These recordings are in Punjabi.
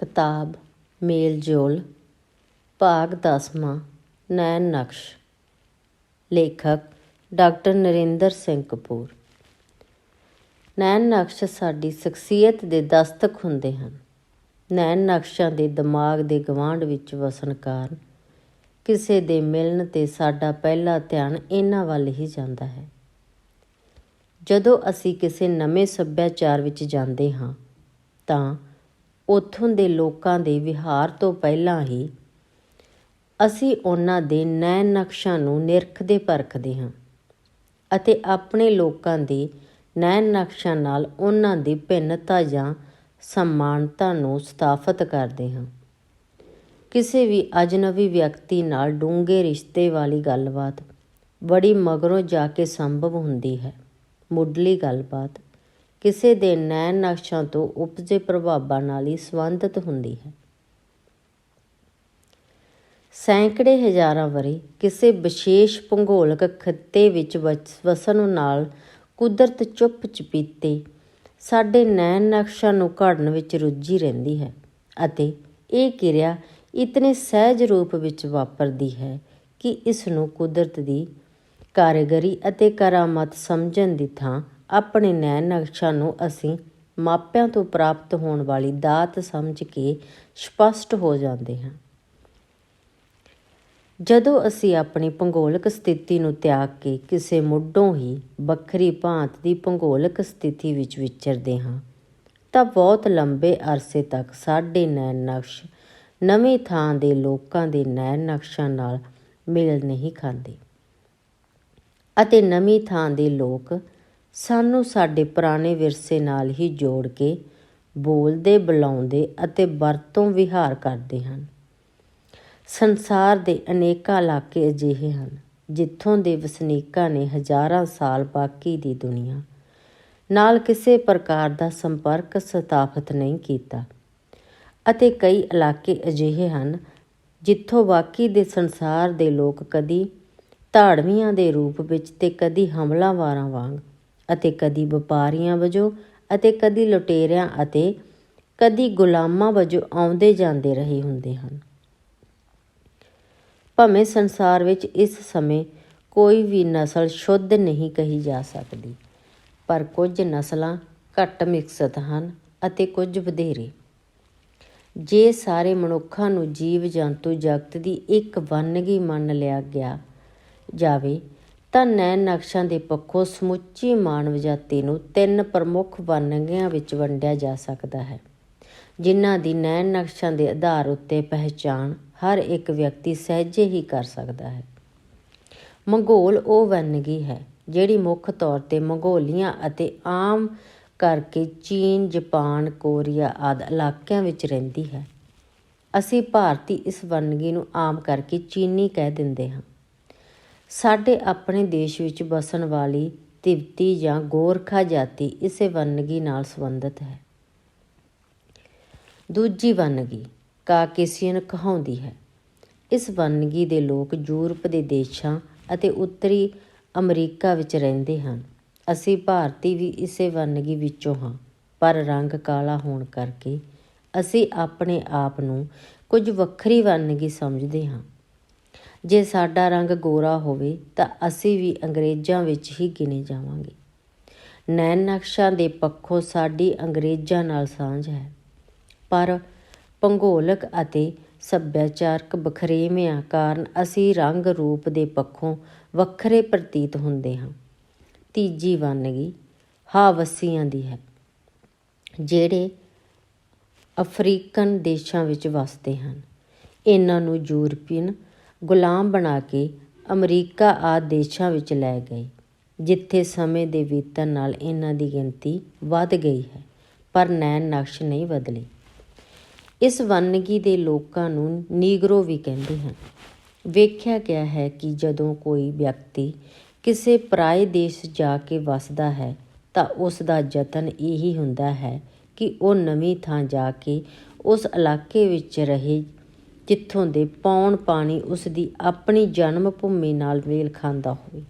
ਕਿਤਾਬ ਮੇਲ ਜੋਲ ਭਾਗ 10ਵਾਂ ਨੈਣ ਨਕਸ਼। ਲੇਖਕ ਡਾਕਟਰ ਨਰਿੰਦਰ ਸਿੰਘ ਕਪੂਰ। ਨੈਣ ਨਕਸ਼ ਸਾਡੀ ਸ਼ਖਸੀਅਤ ਦੇ ਦਸਤਕ ਹੁੰਦੇ ਹਨ। ਨੈਣ ਨਕਸ਼ਾਂ ਦੇ ਦਿਮਾਗ ਦੇ ਗਵਾਂਢ ਵਿੱਚ ਵਸਣ ਕਾਰਨ ਕਿਸੇ ਦੇ ਮਿਲਣ 'ਤੇ ਸਾਡਾ ਪਹਿਲਾ ਧਿਆਨ ਇਹਨਾਂ ਵੱਲ ਹੀ ਜਾਂਦਾ ਹੈ। ਜਦੋਂ ਅਸੀਂ ਕਿਸੇ ਨਵੇਂ ਸੱਭਿਆਚਾਰ ਵਿੱਚ ਜਾਂਦੇ ਹਾਂ ਤਾਂ ਉੱਥੋਂ ਦੇ ਲੋਕਾਂ ਦੇ ਵਿਹਾਰ ਤੋਂ ਪਹਿਲਾਂ ਹੀ ਅਸੀਂ ਉਹਨਾਂ ਦੇ ਨੈਣ ਨਕਸ਼ਾਂ ਨੂੰ ਨਿਰਖਦੇ ਪਰਖਦੇ ਹਾਂ ਅਤੇ ਆਪਣੇ ਲੋਕਾਂ ਦੇ ਨੈਣ ਨਕਸ਼ਾਂ ਨਾਲ ਉਹਨਾਂ ਦੀ ਭਿੰਨਤਾ ਜਾਂ ਸਮਾਨਤਾ ਨੂੰ ਸਥਾਪਿਤ ਕਰਦੇ ਹਾਂ। ਕਿਸੇ ਵੀ ਅਜਨਬੀ ਵਿਅਕਤੀ ਨਾਲ ਡੂੰਘੇ ਰਿਸ਼ਤੇ ਵਾਲੀ ਗੱਲਬਾਤ ਬੜੀ ਮਗਰੋਂ ਜਾ ਕੇ ਸੰਭਵ ਹੁੰਦੀ ਹੈ। ਮੁੱਢਲੀ ਗੱਲਬਾਤ ਕਿਸੇ ਦੇ ਨੈਣ ਨਕਸ਼ਾਂ ਤੋਂ ਉਪਜੇ ਪ੍ਰਭਾਵਾਂ ਨਾਲ ਹੀ ਸੰਬੰਧਿਤ ਹੁੰਦੀ ਹੈ। ਸੈਂਕੜੇ ਹਜ਼ਾਰਾਂ ਵਰ੍ਹੇ ਕਿਸੇ ਵਿਸ਼ੇਸ਼ ਭੂਗੋਲਿਕ ਖਿੱਤੇ ਵਿੱਚ ਵਸਣ ਨਾਲ ਕੁਦਰਤ ਚੁੱਪ ਚਪੀਤੇ ਸਾਡੇ ਨੈਣ ਨਕਸ਼ਾਂ ਨੂੰ ਘੜਨ ਵਿੱਚ ਰੁੱਝੀ ਰਹਿੰਦੀ ਹੈ ਅਤੇ ਇਹ ਕਿਰਿਆ ਇਤਨੇ ਸਹਿਜ ਰੂਪ ਵਿੱਚ ਵਾਪਰਦੀ ਹੈ ਕਿ ਇਸ ਨੂੰ ਕੁਦਰਤ ਦੀ ਕਾਰੀਗਰੀ ਅਤੇ ਕਰਾਮਾਤ ਸਮਝਣ ਦੀ ਥਾਂ ਆਪਣੇ ਨੈਣ ਨਕਸ਼ਾਂ ਨੂੰ ਅਸੀਂ ਮਾਪਿਆਂ ਤੋਂ ਪ੍ਰਾਪਤ ਹੋਣ ਵਾਲੀ ਦਾਤ ਸਮਝ ਕੇ ਸਪਸ਼ਟ ਹੋ ਜਾਂਦੇ ਹਾਂ। ਜਦੋਂ ਅਸੀਂ ਆਪਣੀ ਭੂਗੋਲਿਕ ਸਥਿਤੀ ਨੂੰ ਤਿਆਗ ਕੇ ਕਿਸੇ ਮੁੱਢੋਂ ਹੀ ਵੱਖਰੀ ਭਾਂਤ ਦੀ ਭੂਗੋਲਿਕ ਸਥਿਤੀ ਵਿੱਚ ਵਿਚਰਦੇ ਹਾਂ ਤਾਂ ਬਹੁਤ ਲੰਬੇ ਅਰਸੇ ਤੱਕ ਸਾਡੇ ਨੈਣ ਨਕਸ਼ ਨਵੀਂ ਥਾਂ ਦੇ ਲੋਕਾਂ ਦੇ ਨੈਣ ਨਕਸ਼ਾਂ ਨਾਲ ਮੇਲ ਨਹੀਂ ਖਾਂਦੇ ਅਤੇ ਨਵੀਂ ਥਾਂ ਦੇ ਲੋਕ ਸਾਨੂੰ ਸਾਡੇ ਪੁਰਾਣੇ ਵਿਰਸੇ ਨਾਲ ਹੀ ਜੋੜ ਕੇ ਬੋਲਦੇ, ਬੁਲਾਉਂਦੇ ਅਤੇ ਵਰਤੋਂ ਵਿਹਾਰ ਕਰਦੇ ਹਨ। ਸੰਸਾਰ ਦੇ ਅਨੇਕਾਂ ਇਲਾਕੇ ਅਜਿਹੇ ਹਨ ਜਿੱਥੋਂ ਦੇ ਵਸਨੀਕਾਂ ਨੇ ਹਜ਼ਾਰਾਂ ਸਾਲ ਬਾਕੀ ਦੀ ਦੁਨੀਆ ਨਾਲ ਕਿਸੇ ਪ੍ਰਕਾਰ ਦਾ ਸੰਪਰਕ ਸਥਾਪਿਤ ਨਹੀਂ ਕੀਤਾ ਅਤੇ ਕਈ ਇਲਾਕੇ ਅਜਿਹੇ ਹਨ ਜਿੱਥੋਂ ਬਾਕੀ ਦੇ ਸੰਸਾਰ ਦੇ ਲੋਕ ਕਦੀ ਧਾੜਵੀਆਂ ਦੇ ਰੂਪ ਵਿੱਚ ਤੇ ਕਦੀ ਹਮਲਾਵਾਰਾਂ ਵਾਂਗ ਅਤੇ ਕਦੀ ਵਪਾਰੀਆਂ ਵਜੋਂ ਅਤੇ ਕਦੀ ਲੁਟੇਰਿਆਂ ਅਤੇ ਕਦੀ ਗੁਲਾਮਾਂ ਵਜੋਂ ਆਉਂਦੇ ਜਾਂਦੇ ਰਹੇ ਹੁੰਦੇ ਹਨ। ਭਾਵੇਂ ਸੰਸਾਰ ਵਿੱਚ ਇਸ ਸਮੇਂ ਕੋਈ ਵੀ ਨਸਲ ਸ਼ੁੱਧ ਨਹੀਂ ਕਹੀ ਜਾ ਸਕਦੀ, ਪਰ ਕੁਝ ਨਸਲਾਂ ਘੱਟ ਵਿਕਸਿਤ ਹਨ ਅਤੇ ਕੁਝ ਵਧੇਰੇ। ਜੇ ਸਾਰੇ ਮਨੁੱਖਾਂ ਨੂੰ ਜੀਵ ਜੰਤੂ ਜਗਤ ਦੀ ਇੱਕ ਵੰਨਗੀ ਮੰਨ ਲਿਆ ਗਿਆ ਜਾਵੇ ਤਾਂ ਨੈਣ ਨਕਸ਼ਾਂ ਦੇ ਪੱਖੋਂ ਸਮੁੱਚੀ ਮਾਨਵ ਜਾਤੀ ਨੂੰ 3 ਪ੍ਰਮੁੱਖ ਵੰਨਗੀਆਂ ਵਿੱਚ ਵੰਡਿਆ ਜਾ ਸਕਦਾ ਹੈ, ਜਿਨ੍ਹਾਂ ਦੀ ਨੈਣ ਨਕਸ਼ਾਂ ਦੇ ਆਧਾਰ ਉੱਤੇ ਪਹਿਚਾਣ ਹਰ ਇੱਕ ਵਿਅਕਤੀ ਸਹਿਜੇ ਹੀ ਕਰ ਸਕਦਾ ਹੈ। ਮੰਗੋਲ ਉਹ ਵੰਨਗੀ ਹੈ ਜਿਹੜੀ ਮੁੱਖ ਤੌਰ 'ਤੇ ਮੰਗੋਲੀਆ ਅਤੇ ਆਮ ਕਰਕੇ ਚੀਨ, ਜਾਪਾਨ, ਕੋਰੀਆ ਆਦਿ ਇਲਾਕਿਆਂ ਵਿੱਚ ਰਹਿੰਦੀ ਹੈ। ਅਸੀਂ ਭਾਰਤੀ ਇਸ ਵੰਨਗੀ ਨੂੰ ਆਮ ਕਰਕੇ ਚੀਨੀ ਕਹਿ ਦਿੰਦੇ ਹਾਂ। ਸਾਡੇ ਆਪਣੇ ਦੇਸ਼ ਵਿੱਚ ਵਸਣ ਵਾਲੀ ਤਿੱਬਤੀ ਜਾਂ ਗੋਰਖਾ ਜਾਤੀ ਇਸੇ ਵੰਨਗੀ ਨਾਲ ਸੰਬੰਧਿਤ ਹੈ। ਦੂਜੀ ਵੰਨਗੀ ਕਾਕੇਸ਼ੀਅਨ ਕਹਾਉਂਦੀ ਹੈ। ਇਸ ਵੰਨਗੀ ਦੇ ਲੋਕ ਯੂਰਪ ਦੇ ਦੇਸ਼ਾਂ ਅਤੇ ਉੱਤਰੀ ਅਮਰੀਕਾ ਵਿੱਚ ਰਹਿੰਦੇ ਹਨ। ਅਸੀਂ ਭਾਰਤੀ ਵੀ ਇਸੇ ਵੰਨਗੀ ਵਿੱਚੋਂ ਹਾਂ, ਪਰ ਰੰਗ ਕਾਲਾ ਹੋਣ ਕਰਕੇ ਅਸੀਂ ਆਪਣੇ ਆਪ ਨੂੰ ਕੁਝ ਵੱਖਰੀ ਵੰਨਗੀ ਸਮਝਦੇ ਹਾਂ। ਜੇ ਸਾਡਾ ਰੰਗ ਗੋਰਾ ਹੋਵੇ ਤਾਂ ਅਸੀਂ ਵੀ ਅੰਗਰੇਜ਼ਾਂ ਵਿੱਚ ਹੀ ਗਿਣੇ ਜਾਵਾਂਗੇ। ਨੈਣ ਨਕਸ਼ਾਂ ਦੇ ਪੱਖੋਂ ਸਾਡੀ ਅੰਗਰੇਜ਼ਾਂ ਨਾਲ ਸਾਂਝ ਹੈ, ਪਰ ਭੂਗੋਲਿਕ ਅਤੇ ਸੱਭਿਆਚਾਰਕ ਵਖਰੇਵਿਆਂ ਕਾਰਨ ਅਸੀਂ ਰੰਗ ਰੂਪ ਦੇ ਪੱਖੋਂ ਵੱਖਰੇ ਪ੍ਰਤੀਤ ਹੁੰਦੇ ਹਾਂ। ਤੀਜੀ ਵੰਨਗੀ ਹਾਵਸੀਆਂ ਦੀ ਹੈ, ਜਿਹੜੇ ਅਫਰੀਕਨ ਦੇਸ਼ਾਂ ਵਿੱਚ ਵਸਦੇ ਹਨ। ਇਹਨਾਂ ਨੂੰ ਯੂਰਪੀਅਨ ਗੁਲਾਮ ਬਣਾ ਕੇ ਅਮਰੀਕਾ ਆਦਿ ਦੇਸ਼ਾਂ ਵਿੱਚ ਲੈ ਗਏ, ਜਿੱਥੇ ਸਮੇਂ ਦੇ ਬੀਤਣ ਨਾਲ ਇਹਨਾਂ ਦੀ ਗਿਣਤੀ ਵੱਧ ਗਈ ਹੈ, ਪਰ ਨੈਣ ਨਕਸ਼ ਨਹੀਂ ਬਦਲੇ। ਇਸ ਵੰਨਗੀ ਦੇ ਲੋਕਾਂ ਨੂੰ ਨੀਗਰੋ ਵੀ ਕਹਿੰਦੇ ਹਨ। ਵੇਖਿਆ ਗਿਆ ਹੈ ਕਿ ਜਦੋਂ ਕੋਈ ਵਿਅਕਤੀ ਕਿਸੇ ਪਰਾਏ ਦੇਸ਼ ਜਾ ਕੇ ਵਸਦਾ ਹੈ ਤਾਂ ਉਸ ਦਾ ਯਤਨ ਇਹੀ ਹੁੰਦਾ ਹੈ ਕਿ ਉਹ ਨਵੀਂ ਥਾਂ ਜਾ ਕੇ ਉਸ ਇਲਾਕੇ ਵਿੱਚ ਰਹੇ ਜਿੱਥੋਂ ਦੇ ਪੌਣ ਪਾਣੀ ਉਸ ਦੀ ਆਪਣੀ ਜਨਮ ਭੂਮੀ ਨਾਲ ਮੇਲ ਖਾਂਦਾ ਹੋਵੇ।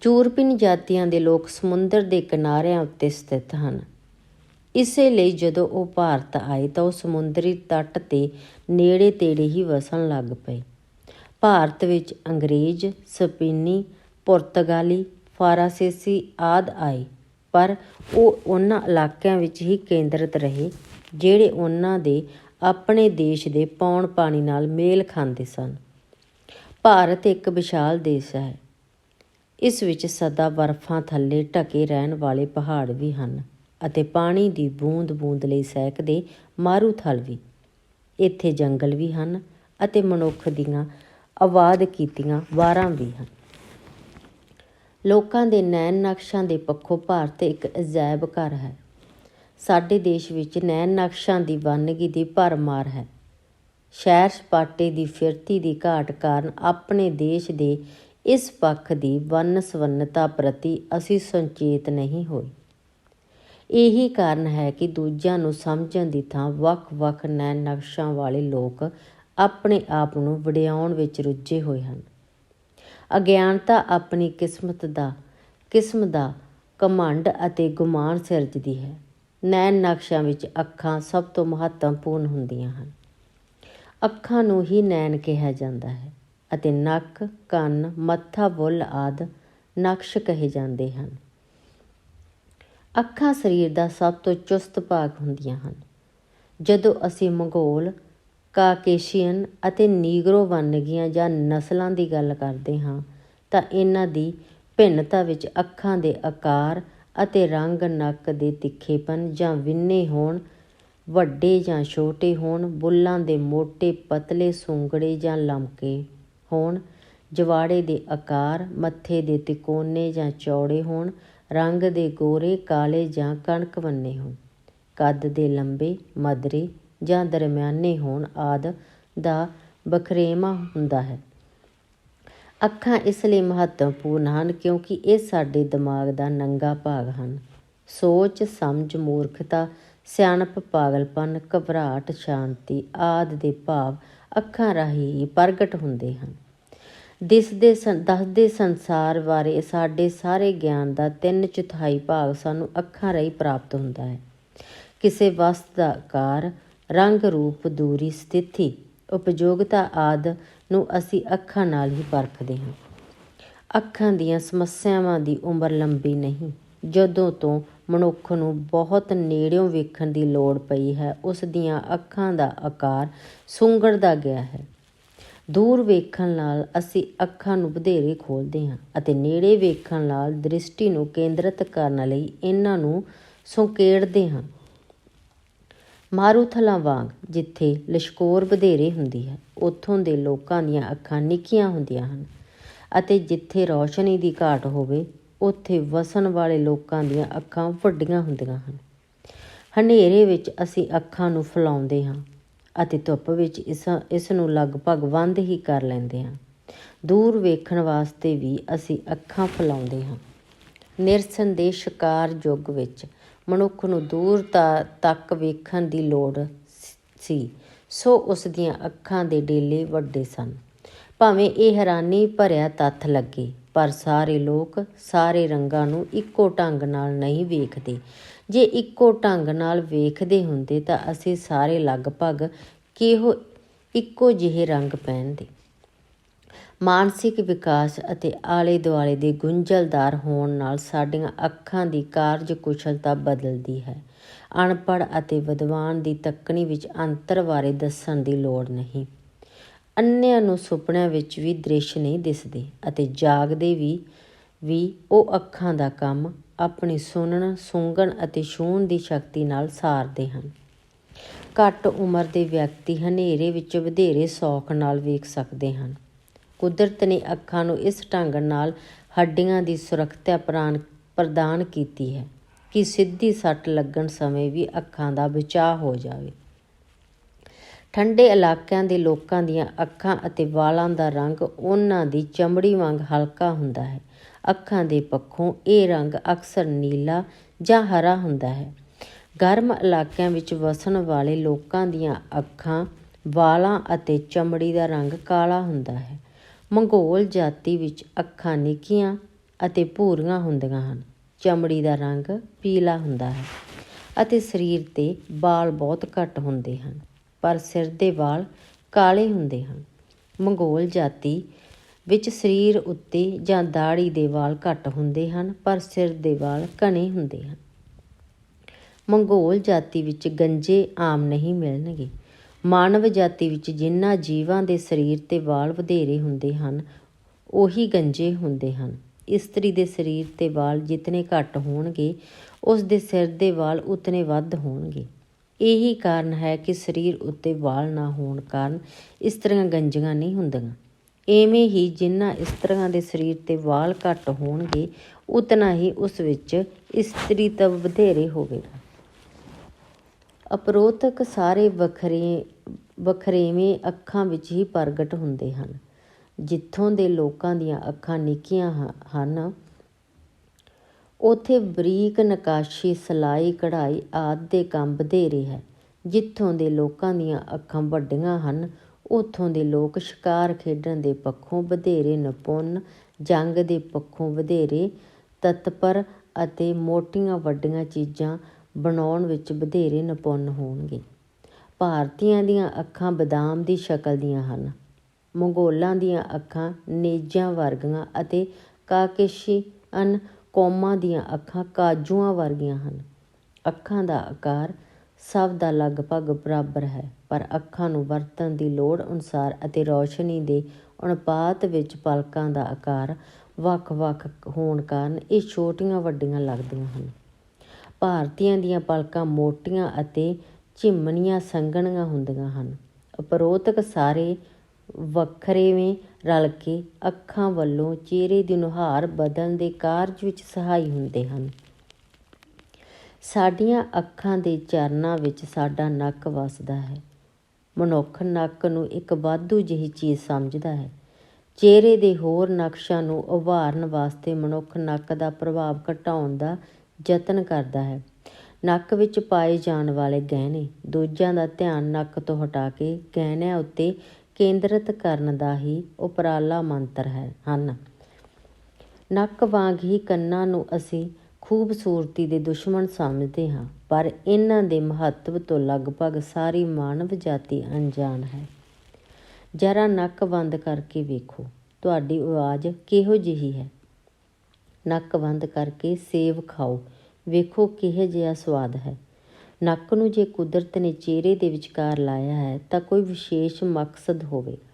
ਯੂਰਪੀਨ ਜਾਤੀਆਂ ਦੇ ਲੋਕ ਸਮੁੰਦਰ ਦੇ ਕਿਨਾਰਿਆਂ ਉੱਤੇ ਸਥਿਤ ਹਨ। ਇਸੇ ਲਈ ਜਦੋਂ ਉਹ ਭਾਰਤ ਆਏ ਤਾਂ ਉਹ ਸਮੁੰਦਰੀ ਤੱਟ 'ਤੇ ਨੇੜੇ ਤੇੜੇ ਹੀ ਵਸਣ ਲੱਗ ਪਏ। ਭਾਰਤ ਵਿੱਚ ਅੰਗਰੇਜ਼, ਸਪੇਨੀ, ਪੁਰਤਗਾਲੀ, ਫਰਾਂਸੀਸੀ ਆਦਿ ਆਏ, ਪਰ ਉਹ ਉਹਨਾਂ ਇਲਾਕਿਆਂ ਵਿੱਚ ਹੀ ਕੇਂਦਰਿਤ ਰਹੇ ਜਿਹੜੇ ਉਹਨਾਂ ਦੇ ਆਪਣੇ ਦੇਸ਼ ਦੇ ਪੌਣ ਪਾਣੀ ਨਾਲ ਮੇਲ ਖਾਂਦੇ ਸਨ। ਭਾਰਤ ਇੱਕ ਵਿਸ਼ਾਲ ਦੇਸ਼ ਹੈ। ਇਸ ਵਿੱਚ ਸਦਾ ਬਰਫਾਂ ਥੱਲੇ ਢਕੇ ਰਹਿਣ ਵਾਲੇ ਪਹਾੜ ਵੀ ਹਨ ਅਤੇ ਪਾਣੀ ਦੀ ਬੂੰਦ ਬੂੰਦ ਲਈ ਸਹਿਕਦੇ ਮਾਰੂਥਲ ਵੀ। ਇੱਥੇ ਜੰਗਲ ਵੀ ਹਨ ਅਤੇ ਮਨੁੱਖ ਦੀਆਂ ਆਬਾਦ ਕੀਤੀਆਂ ਵਾਰਾਂ ਵੀ ਹਨ। ਲੋਕਾਂ ਦੇ ਨੈਣ ਨਕਸ਼ਾਂ ਦੇ ਪੱਖੋਂ ਭਾਰਤ ਇੱਕ ਅਜਾਇਬ ਘਰ ਹੈ। ਸਾਡੇ ਦੇਸ਼ ਵਿੱਚ ਨੈਣ ਨਕਸ਼ਾਂ ਦੀ ਵੰਨਗੀ ਦੀ ਭਰਮਾਰ ਹੈ। ਸੈਰ ਸਪਾਟੇ ਦੀ ਫਿਰਤੀ ਦੀ ਘਾਟ ਕਾਰਨ ਆਪਣੇ ਦੇਸ਼ ਦੇ ਇਸ ਪੱਖ ਦੀ ਵੰਨ ਸਵੰਨਤਾ ਪ੍ਰਤੀ ਅਸੀਂ ਸੁਚੇਤ ਨਹੀਂ ਹੋਏ। ਇਹੀ ਕਾਰਨ ਹੈ ਕਿ ਦੂਜਿਆਂ ਨੂੰ ਸਮਝਣ ਦੀ ਥਾਂ ਵੱਖ-ਵੱਖ ਨੈਣ ਨਕਸ਼ਾਂ ਵਾਲੇ ਲੋਕ ਆਪਣੇ ਆਪ ਨੂੰ ਵਡਿਆਉਣ ਵਿੱਚ ਰੁੱਝੇ ਹੋਏ ਹਨ। ਅਗਿਆਨਤਾ ਆਪਣੀ ਕਿਸਮ ਦਾ ਘਮੰਡ ਅਤੇ ਗੁਮਾਨ ਸਿਰਜਦੀ ਹੈ। ਨੈਣ ਨਕਸ਼ਾਂ ਵਿੱਚ ਅੱਖਾਂ ਸਭ ਤੋਂ ਮਹੱਤਵਪੂਰਨ ਹੁੰਦੀਆਂ ਹਨ। ਅੱਖਾਂ ਨੂੰ ਹੀ ਨੈਣ ਕਿਹਾ ਜਾਂਦਾ ਹੈ ਅਤੇ ਨੱਕ, ਕੰਨ, ਮੱਥਾ, ਬੁੱਲ੍ਹ ਆਦਿ ਨਕਸ਼ ਕਹੇ ਜਾਂਦੇ ਹਨ। ਅੱਖਾਂ ਸਰੀਰ ਦਾ ਸਭ ਤੋਂ ਚੁਸਤ ਭਾਗ ਹੁੰਦੀਆਂ ਹਨ। ਜਦੋਂ ਅਸੀਂ ਮੰਗੋਲ, ਕਾਕੇਸ਼ੀਅਨ ਅਤੇ ਨੀਗਰੋ ਵੰਨਗੀਆਂ ਜਾਂ ਨਸਲਾਂ ਦੀ ਗੱਲ ਕਰਦੇ ਹਾਂ ਤਾਂ ਇਹਨਾਂ ਦੀ ਭਿੰਨਤਾ ਵਿੱਚ ਅੱਖਾਂ ਦੇ ਆਕਾਰ ਅਤੇ ਰੰਗ, ਨੱਕ ਦੇ ਤਿੱਖੇਪਨ ਜਾਂ ਵਿੰਨੇ ਹੋਣ, ਵੱਡੇ ਜਾਂ ਛੋਟੇ ਹੋਣ, ਬੁੱਲ੍ਹਾਂ ਦੇ ਮੋਟੇ ਪਤਲੇ, ਸੁੰਗੜੇ ਜਾਂ ਲਮਕੇ ਹੋਣ, ਜਵਾੜੇ ਦੇ ਆਕਾਰ, ਮੱਥੇ ਦੇ ਤਿਕੋਨੇ ਜਾਂ ਚੌੜੇ ਹੋਣ, ਰੰਗ ਦੇ ਗੋਰੇ, ਕਾਲੇ ਜਾਂ ਕਣਕ ਵੰਨੇ ਹੋਣ, ਕੱਦ ਦੇ ਲੰਬੇ, ਮਧਰੇ ਜਾਂ ਦਰਮਿਆਨੇ ਹੋਣ ਆਦਿ ਦਾ ਵਖਰੇਵਾਂ ਹੁੰਦਾ ਹੈ। ਅੱਖਾਂ ਇਸ ਲਈ ਮਹੱਤਵਪੂਰਨ ਹਨ ਕਿਉਂਕਿ ਇਹ ਸਾਡੇ ਦਿਮਾਗ ਦਾ ਨੰਗਾ ਭਾਗ ਹਨ। ਸੋਚ, ਸਮਝ, ਮੂਰਖਤਾ, ਸਿਆਣਪ, ਪਾਗਲਪਨ, ਘਬਰਾਹਟ, ਸ਼ਾਂਤੀ ਆਦਿ ਦੇ ਭਾਵ ਅੱਖਾਂ ਰਾਹੀਂ ਹੀ ਪ੍ਰਗਟ ਹੁੰਦੇ ਹਨ। ਦੱਸਦੇ ਸੰਸਾਰ ਬਾਰੇ ਸਾਡੇ ਸਾਰੇ ਗਿਆਨ ਦਾ 3/4 ਭਾਗ ਸਾਨੂੰ ਅੱਖਾਂ ਰਾਹੀਂ ਪ੍ਰਾਪਤ ਹੁੰਦਾ ਹੈ। ਕਿਸੇ ਵਸਤ ਦਾ ਆਕਾਰ, ਰੰਗ, ਰੂਪ, ਦੂਰੀ, ਸਥਿਤੀ, ਉਪਯੋਗਤਾ ਆਦਿ ਨੂੰ ਅਸੀਂ ਅੱਖਾਂ ਨਾਲ ਹੀ ਪਰਖਦੇ ਹਾਂ। ਅੱਖਾਂ ਦੀਆਂ ਸਮੱਸਿਆਵਾਂ ਦੀ ਉਮਰ ਲੰਬੀ ਨਹੀਂ। ਜਦੋਂ ਤੋਂ ਮਨੁੱਖ ਨੂੰ ਬਹੁਤ ਨੇੜਿਓਂ ਵੇਖਣ ਦੀ ਲੋੜ ਪਈ ਹੈ, ਉਸ ਦੀਆਂ ਅੱਖਾਂ ਦਾ ਆਕਾਰ ਸੁੰਗੜਦਾ ਗਿਆ ਹੈ। ਦੂਰ ਵੇਖਣ ਨਾਲ ਅਸੀਂ ਅੱਖਾਂ ਨੂੰ ਵਧੇਰੇ ਖੋਲ੍ਹਦੇ ਹਾਂ ਅਤੇ ਨੇੜੇ ਵੇਖਣ ਨਾਲ ਦ੍ਰਿਸ਼ਟੀ ਨੂੰ ਕੇਂਦਰਿਤ ਕਰਨ ਲਈ ਇਹਨਾਂ ਨੂੰ ਸੰਕੇੜਦੇ ਹਾਂ। ਮਾਰੂਥਲਾਂ ਵਾਂਗ ਜਿੱਥੇ ਲਿਸ਼ਕੋਰ ਵਧੇਰੇ ਹੁੰਦੀ ਹੈ, ਉੱਥੋਂ ਦੇ ਲੋਕਾਂ ਦੀਆਂ ਅੱਖਾਂ ਨਿੱਕੀਆਂ ਹੁੰਦੀਆਂ ਹਨ ਅਤੇ ਜਿੱਥੇ ਰੌਸ਼ਨੀ ਦੀ ਘਾਟ ਹੋਵੇ, ਉੱਥੇ ਵਸਣ ਵਾਲੇ ਲੋਕਾਂ ਦੀਆਂ ਅੱਖਾਂ ਵੱਡੀਆਂ ਹੁੰਦੀਆਂ ਹਨ। ਹਨੇਰੇ ਵਿੱਚ ਅਸੀਂ ਅੱਖਾਂ ਨੂੰ ਫੈਲਾਉਂਦੇ ਹਾਂ ਅਤੇ ਧੁੱਪ ਵਿੱਚ ਇਸ ਨੂੰ ਲਗਭਗ ਬੰਦ ਹੀ ਕਰ ਲੈਂਦੇ ਹਾਂ। ਦੂਰ ਵੇਖਣ ਵਾਸਤੇ ਵੀ ਅਸੀਂ ਅੱਖਾਂ ਫੈਲਾਉਂਦੇ ਹਾਂ। ਨਿਰਸੰਦੇਹ ਸ਼ਿਕਾਰ ਯੁੱਗ ਵਿੱਚ ਮਨੁੱਖ ਨੂੰ ਦੂਰ ਤੱਕ ਵੇਖਣ ਦੀ ਲੋੜ ਸੀ, ਸੋ ਉਸ ਦੀਆਂ ਅੱਖਾਂ ਦੇ ਡੇਲੇ ਵੱਡੇ ਸਨ। ਭਾਵੇਂ ਇਹ ਹੈਰਾਨੀ ਭਰਿਆ ਤੱਥ ਲੱਗੇ, ਪਰ ਸਾਰੇ ਲੋਕ ਸਾਰੇ ਰੰਗਾਂ ਨੂੰ ਇੱਕੋ ਢੰਗ ਨਾਲ ਨਹੀਂ ਵੇਖਦੇ। ਜੇ ਇੱਕੋ ਢੰਗ ਨਾਲ ਵੇਖਦੇ ਹੁੰਦੇ ਤਾਂ ਅਸੀਂ ਸਾਰੇ ਲਗਭਗ ਇੱਕੋ ਜਿਹੇ ਰੰਗ ਪਹਿਨਦੇ। ਮਾਨਸਿਕ ਵਿਕਾਸ ਅਤੇ ਆਲੇ ਦੁਆਲੇ ਦੇ ਗੁੰਝਲਦਾਰ ਹੋਣ ਨਾਲ ਸਾਡੀਆਂ ਅੱਖਾਂ ਦੀ ਕਾਰਜ-ਕੁਸ਼ਲਤਾ ਬਦਲਦੀ ਹੈ। ਅਨਪੜ੍ਹ ਅਤੇ ਵਿਦਵਾਨ ਦੀ ਤੱਕਣੀ ਵਿੱਚ ਅੰਤਰ ਬਾਰੇ ਦੱਸਣ ਦੀ ਲੋੜ ਨਹੀਂ। ਅੰਨ੍ਹਿਆਂ ਨੂੰ ਸੁਪਨਿਆਂ ਵਿੱਚ ਵੀ ਦ੍ਰਿਸ਼ ਨਹੀਂ ਦਿਸਦੇ ਅਤੇ ਜਾਗਦੇ ਵੀ ਉਹ ਅੱਖਾਂ ਦਾ ਕੰਮ ਆਪਣੀ ਸੁਣਨ, ਸੁੰਘਣ ਅਤੇ ਛੂਹਣ ਦੀ ਸ਼ਕਤੀ ਨਾਲ ਸਾਰਦੇ ਹਨ। ਘੱਟ ਉਮਰ ਦੇ ਵਿਅਕਤੀ ਹਨੇਰੇ ਵਿੱਚ ਵਧੇਰੇ ਸੌਖ ਨਾਲ ਵੇਖ ਸਕਦੇ ਹਨ। ਕੁਦਰਤ ਨੇ ਅੱਖਾਂ ਨੂੰ ਇਸ ਢੰਗ ਨਾਲ ਹੱਡੀਆਂ ਦੀ ਸੁਰੱਖਿਆ ਪ੍ਰਦਾਨ ਕੀਤੀ ਹੈ ਕਿ ਸਿੱਧੀ ਸੱਟ ਲੱਗਣ ਸਮੇਂ ਵੀ ਅੱਖਾਂ ਦਾ ਬਚਾਅ ਹੋ ਜਾਵੇ। ਠੰਡੇ ਇਲਾਕਿਆਂ ਦੇ ਲੋਕਾਂ ਦੀਆਂ ਅੱਖਾਂ ਅਤੇ ਵਾਲਾਂ ਦਾ ਰੰਗ ਉਹਨਾਂ ਦੀ ਚਮੜੀ ਵਾਂਗ ਹਲਕਾ ਹੁੰਦਾ ਹੈ। ਅੱਖਾਂ ਦੇ ਪੱਖੋਂ ਇਹ ਰੰਗ ਅਕਸਰ ਨੀਲਾ ਜਾਂ ਹਰਾ ਹੁੰਦਾ ਹੈ। ਗਰਮ ਇਲਾਕਿਆਂ ਵਿੱਚ ਵਸਣ ਵਾਲੇ ਲੋਕਾਂ ਦੀਆਂ ਅੱਖਾਂ, ਵਾਲਾਂ ਅਤੇ ਚਮੜੀ ਦਾ ਰੰਗ ਕਾਲਾ ਹੁੰਦਾ ਹੈ। ਮੰਗੋਲ ਜਾਤੀ ਵਿੱਚ ਅੱਖਾਂ ਨਿੱਕੀਆਂ ਅਤੇ ਭੂਰੀਆਂ ਹੁੰਦੀਆਂ ਹਨ। ਚਮੜੀ ਦਾ ਰੰਗ ਪੀਲਾ ਹੁੰਦਾ ਹੈ। ਅਤੇ ਸਰੀਰ 'ਤੇ ਵਾਲ ਬਹੁਤ ਘੱਟ ਹੁੰਦੇ ਹਨ, ਪਰ ਸਿਰ ਦੇ ਵਾਲ ਕਾਲੇ ਹੁੰਦੇ ਹਨ। ਮੰਗੋਲ ਜਾਤੀ ਵਿੱਚ ਸਰੀਰ ਉੱਤੇ ਜਾਂ ਦਾੜ੍ਹੀ ਦੇ ਵਾਲ ਘੱਟ ਹੁੰਦੇ ਹਨ, ਪਰ ਸਿਰ ਦੇ ਵਾਲ ਘਣੇ ਹੁੰਦੇ ਹਨ। ਮੰਗੋਲ ਜਾਤੀ ਵਿੱਚ ਗੰਜੇ ਆਮ ਨਹੀਂ ਮਿਲਣਗੇ। ਮਾਨਵ ਜਾਤੀ ਵਿੱਚ ਜਿਨ੍ਹਾਂ ਜੀਵਾਂ ਦੇ ਸਰੀਰ 'ਤੇ ਵਾਲ ਵਧੇਰੇ ਹੁੰਦੇ ਹਨ, ਉਹੀ ਗੰਜੇ ਹੁੰਦੇ ਹਨ। ਇਸਤਰੀ ਦੇ ਸਰੀਰ 'ਤੇ ਵਾਲ ਜਿਤਨੇ ਘੱਟ ਹੋਣਗੇ, ਉਸ ਦੇ ਸਿਰ ਦੇ ਵਾਲ ਉਤਨੇ ਵੱਧ ਹੋਣਗੇ। ਇਹੀ ਕਾਰਨ ਹੈ ਕਿ ਸਰੀਰ ਉੱਤੇ ਵਾਲ ਨਾ ਹੋਣ ਕਾਰਨ ਇਸਤਰੀਆਂ ਗੰਜੀਆਂ ਨਹੀਂ ਹੁੰਦੀਆਂ। ਇਵੇਂ ਹੀ ਜਿੰਨਾ ਇਸਤਰੀਆਂ ਦੇ ਸਰੀਰ 'ਤੇ ਵਾਲ ਘੱਟ ਹੋਣਗੇ, ਉਤਨਾ ਹੀ ਉਸ ਵਿੱਚ ਇਸਤਰੀਤਵ ਵਧੇਰੇ ਹੋਵੇਗਾ। ਅਪਰੋਕਤ ਸਾਰੇ ਵਖਰੇਵੇਂ ਅੱਖਾਂ ਵਿੱਚ ਹੀ ਪ੍ਰਗਟ ਹੁੰਦੇ ਹਨ। ਜਿੱਥੋਂ ਦੇ ਲੋਕਾਂ ਦੀਆਂ ਅੱਖਾਂ ਨਿੱਕੀਆਂ ਹਨ, ਉੱਥੇ ਬਰੀਕ ਨਕਾਸ਼ੀ, ਸਿਲਾਈ, ਕਢਾਈ ਆਦਿ ਦੇ ਕੰਮ ਵਧੇਰੇ ਹੈ। ਜਿੱਥੋਂ ਦੇ ਲੋਕਾਂ ਦੀਆਂ ਅੱਖਾਂ ਵੱਡੀਆਂ ਹਨ, ਉੱਥੋਂ ਦੇ ਲੋਕ ਸ਼ਿਕਾਰ ਖੇਡਣ ਦੇ ਪੱਖੋਂ ਵਧੇਰੇ ਨਿਪੁੰਨ, ਜੰਗ ਦੇ ਪੱਖੋਂ ਵਧੇਰੇ ਤਤਪਰ ਅਤੇ ਮੋਟੀਆਂ ਵੱਡੀਆਂ ਚੀਜ਼ਾਂ ਬਣਾਉਣ ਵਿੱਚ ਵਧੇਰੇ ਨਿਪੁੰਨ ਹੋਣਗੇ। ਭਾਰਤੀਆਂ ਦੀਆਂ ਅੱਖਾਂ ਬਦਾਮ ਦੀ ਸ਼ਕਲ ਦੀਆਂ ਹਨ। ਮੰਗੋਲਾਂ ਦੀਆਂ ਅੱਖਾਂ ਨੇਜ਼ਾਂ ਵਰਗੀਆਂ ਅਤੇ ਕਾਕੇਸ਼ੀਅਨ ਕੌਮਾਂ ਦੀਆਂ ਅੱਖਾਂ ਕਾਜੂਆਂ ਵਰਗੀਆਂ ਹਨ। ਅੱਖਾਂ ਦਾ ਆਕਾਰ ਸਭ ਦਾ ਲਗਭਗ ਬਰਾਬਰ ਹੈ, ਪਰ ਅੱਖਾਂ ਨੂੰ ਵਰਤਣ ਦੀ ਲੋੜ ਅਨੁਸਾਰ ਅਤੇ ਰੌਸ਼ਨੀ ਦੇ ਅਨੁਪਾਤ ਵਿੱਚ ਪਲਕਾਂ ਦਾ ਆਕਾਰ ਵੱਖ-ਵੱਖ ਹੋਣ ਕਾਰਨ ਇਹ ਛੋਟੀਆਂ ਵੱਡੀਆਂ ਲੱਗਦੀਆਂ ਹਨ। ਭਾਰਤੀਆਂ ਦੀਆਂ ਪਲਕਾਂ ਮੋਟੀਆਂ ਅਤੇ ਝਿਮਣੀਆਂ ਸੰਘਣੀਆਂ ਹੁੰਦੀਆਂ ਹਨ। ਉਪਰੋਕਤ ਸਾਰੇ ਵਖਰੇਵੇਂ ਰਲ ਕੇ ਅੱਖਾਂ ਵੱਲੋਂ ਚਿਹਰੇ ਦੀ ਨੁਹਾਰ ਬਦਲਣ ਦੇ ਕਾਰਜ ਵਿੱਚ ਸਹਾਈ ਹੁੰਦੇ ਹਨ। ਸਾਡੀਆਂ ਅੱਖਾਂ ਦੇ ਚਰਨਾਂ ਵਿੱਚ ਸਾਡਾ ਨੱਕ ਵੱਸਦਾ ਹੈ। ਮਨੁੱਖ ਨੱਕ ਨੂੰ ਇੱਕ ਵਾਧੂ ਜਿਹੀ ਚੀਜ਼ ਸਮਝਦਾ ਹੈ। ਚਿਹਰੇ ਦੇ ਹੋਰ ਨਕਸ਼ਾਂ ਨੂੰ ਉਭਾਰਨ ਵਾਸਤੇ ਮਨੁੱਖ ਨੱਕ ਦਾ ਪ੍ਰਭਾਵ ਘਟਾਉਣ ਦਾ ਯਤਨ ਕਰਦਾ ਹੈ। ਨੱਕ ਵਿੱਚ ਪਾਏ ਜਾਣ ਵਾਲੇ ਗਹਿਣੇ ਦੂਜਿਆਂ ਦਾ ਧਿਆਨ ਨੱਕ ਤੋਂ ਹਟਾ ਕੇ ਗਹਿਣਿਆਂ ਉੱਤੇ ਕੇਂਦਰਿਤ ਕਰਨ ਦਾ ਹੀ ਉਪਰਾਲਾ ਮੰਤਰ ਹਨ। ਨੱਕ ਵਾਂਗ ਹੀ ਕੰਨਾਂ ਨੂੰ ਅਸੀਂ ਖੂਬਸੂਰਤੀ ਦੇ ਦੁਸ਼ਮਣ ਸਮਝਦੇ ਹਾਂ, ਪਰ ਇਹਨਾਂ ਦੇ ਮਹੱਤਵ ਤੋਂ ਲਗਭਗ ਸਾਰੀ ਮਾਨਵ ਜਾਤੀ ਅਣਜਾਣ ਹੈ। ਜ਼ਰਾ ਨੱਕ ਬੰਦ ਕਰਕੇ ਵੇਖੋ, ਤੁਹਾਡੀ ਆਵਾਜ਼ ਕਿਹੋ ਜਿਹੀ ਹੈ। ਨੱਕ ਬੰਦ ਕਰਕੇ ਸੇਬ ਖਾਓ, ਵੇਖੋ ਕਿਹੋ ਜਿਹਾ ਸਵਾਦ ਹੈ। ਨੱਕ ਨੂੰ ਜੇ ਕੁਦਰਤ ਨੇ ਚਿਹਰੇ ਦੇ ਵਿਚਕਾਰ ਲਾਇਆ ਹੈ ਤਾਂ ਕੋਈ ਵਿਸ਼ੇਸ਼ ਮਕਸਦ ਹੋਵੇਗਾ।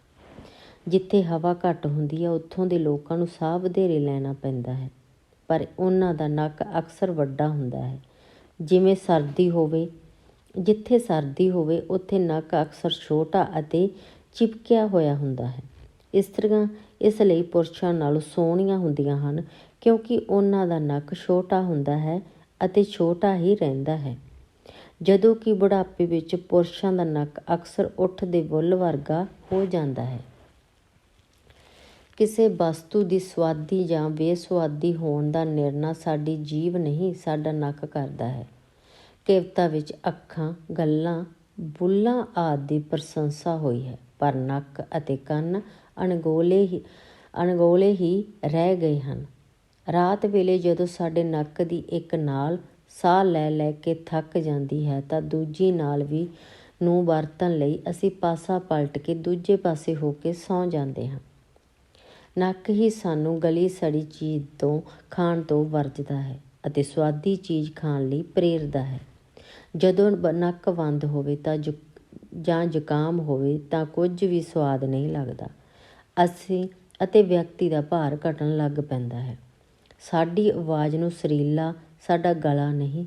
ਜਿੱਥੇ ਹਵਾ ਘੱਟ ਹੁੰਦੀ ਹੈ, ਉੱਥੋਂ ਦੇ ਲੋਕਾਂ ਨੂੰ ਸਾਹ ਵਧੇਰੇ ਲੈਣਾ ਪੈਂਦਾ ਹੈ, ਪਰ ਉਹਨਾਂ ਦਾ ਨੱਕ ਅਕਸਰ ਵੱਡਾ ਹੁੰਦਾ ਹੈ। ਜਿੱਥੇ ਸਰਦੀ ਹੋਵੇ, ਉੱਥੇ ਨੱਕ ਅਕਸਰ ਛੋਟਾ ਅਤੇ ਚਿਪਕਿਆ ਹੋਇਆ ਹੁੰਦਾ ਹੈ। ਇਸਤਰੀਆਂ ਇਸ ਲਈ ਪੁਰਸ਼ਾਂ ਨਾਲੋਂ ਸੋਹਣੀਆਂ ਹੁੰਦੀਆਂ ਹਨ, ਕਿਉਂਕਿ ਉਹਨਾਂ ਦਾ ਨੱਕ ਛੋਟਾ ਹੁੰਦਾ ਹੈ ਅਤੇ ਛੋਟਾ ਹੀ ਰਹਿੰਦਾ ਹੈ, ਜਦੋਂ ਕਿ ਬੁਢਾਪੇ ਵਿੱਚ ਪੁਰਸ਼ਾਂ ਦਾ ਨੱਕ ਅਕਸਰ ਊਠ ਦੇ ਬੁੱਲ੍ਹ ਵਰਗਾ ਹੋ ਜਾਂਦਾ ਹੈ। ਕਿਸੇ ਵਸਤੂ ਦੀ ਸੁਆਦੀ ਜਾਂ ਬੇਸੁਆਦੀ ਹੋਣ ਦਾ ਨਿਰਣਾ ਸਾਡੀ ਜੀਭ ਨਹੀਂ, ਸਾਡਾ ਨੱਕ ਕਰਦਾ ਹੈ। ਕਵਿਤਾ ਵਿੱਚ ਅੱਖਾਂ, ਗੱਲਾਂ, ਬੁੱਲ੍ਹਾਂ ਆਦਿ ਦੀ ਪ੍ਰਸ਼ੰਸਾ ਹੋਈ ਹੈ, ਪਰ ਨੱਕ ਅਤੇ ਕੰਨ ਅਣਗੌਲੇ ਹੀ ਰਹਿ ਗਏ ਹਨ। ਰਾਤ ਵੇਲੇ ਜਦੋਂ ਸਾਡੇ ਨੱਕ ਦੀ ਇੱਕ ਨਾਲ ਸਾਹ ਲੈ ਲੈ ਕੇ ਥੱਕ ਜਾਂਦੀ ਹੈ ਤਾਂ ਦੂਜੀ ਨਾਲ ਨੂੰ ਵਰਤਣ ਲਈ ਅਸੀਂ ਪਾਸਾ ਪਲਟ ਕੇ ਦੂਜੇ ਪਾਸੇ ਹੋ ਕੇ ਸੌਂ ਜਾਂਦੇ ਹਾਂ। ਨੱਕ ਹੀ ਸਾਨੂੰ ਗਲੀ ਸੜੀ ਚੀਜ਼ ਖਾਣ ਤੋਂ ਵਰਜਦਾ ਹੈ ਅਤੇ ਸੁਆਦੀ ਚੀਜ਼ ਖਾਣ ਲਈ ਪ੍ਰੇਰਦਾ ਹੈ। ਜਦੋਂ ਨੱਕ ਬੰਦ ਹੋਵੇ ਜਾਂ ਜ਼ੁਕਾਮ ਹੋਵੇ ਤਾਂ ਕੁਝ ਵੀ ਸੁਆਦ ਨਹੀਂ ਲੱਗਦਾ ਅਤੇ ਵਿਅਕਤੀ ਦਾ ਭਾਰ ਘਟਣ ਲੱਗ ਪੈਂਦਾ ਹੈ। ਸਾਡੀ ਆਵਾਜ਼ ਨੂੰ ਸੁਰੀਲਾ ਸਾਡਾ ਗਲਾ ਨਹੀਂ,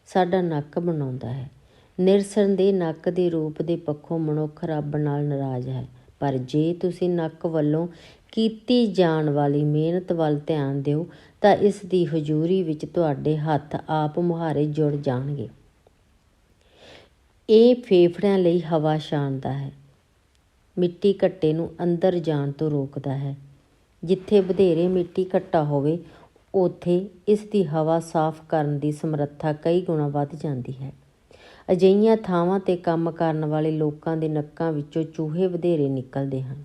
ਸਾਡਾ ਨੱਕ ਬਣਾਉਂਦਾ ਹੈ। ਨਿਰਸੰਦੇਹ ਨੱਕ ਦੇ ਰੂਪ ਦੇ ਪੱਖੋਂ ਮਨੁੱਖ ਰੱਬ ਨਾਲ ਨਾਰਾਜ਼ ਹੈ, ਪਰ ਜੇ ਤੁਸੀਂ ਨੱਕ ਵੱਲੋਂ ਕੀਤੀ ਜਾਣ ਵਾਲੀ ਮਿਹਨਤ ਵੱਲ ਧਿਆਨ ਦਿਓ ਤਾਂ ਇਸ ਦੀ ਹਜ਼ੂਰੀ ਵਿੱਚ ਤੁਹਾਡੇ ਹੱਥ ਆਪ ਮੁਹਾਰੇ ਜੁੜ ਜਾਣਗੇ। ਇਹ ਫੇਫੜਿਆਂ ਲਈ ਹਵਾ ਛਾਣਦਾ ਹੈ, ਮਿੱਟੀ ਘੱਟੇ ਨੂੰ ਅੰਦਰ ਜਾਣ ਤੋਂ ਰੋਕਦਾ ਹੈ। ਜਿੱਥੇ ਵਧੇਰੇ ਮਿੱਟੀ ਘੱਟਾ ਹੋਵੇ, ਉੱਥੇ ਇਸ ਦੀ ਹਵਾ ਸਾਫ਼ ਕਰਨ ਦੀ ਸਮਰੱਥਾ ਕਈ ਗੁਣਾ ਵੱਧ ਜਾਂਦੀ ਹੈ। ਅਜਿਹੀਆਂ ਥਾਵਾਂ 'ਤੇ ਕੰਮ ਕਰਨ ਵਾਲੇ ਲੋਕਾਂ ਦੇ ਨੱਕਾਂ ਵਿੱਚੋਂ ਚੂਹੇ ਵਧੇਰੇ ਨਿਕਲਦੇ ਹਨ।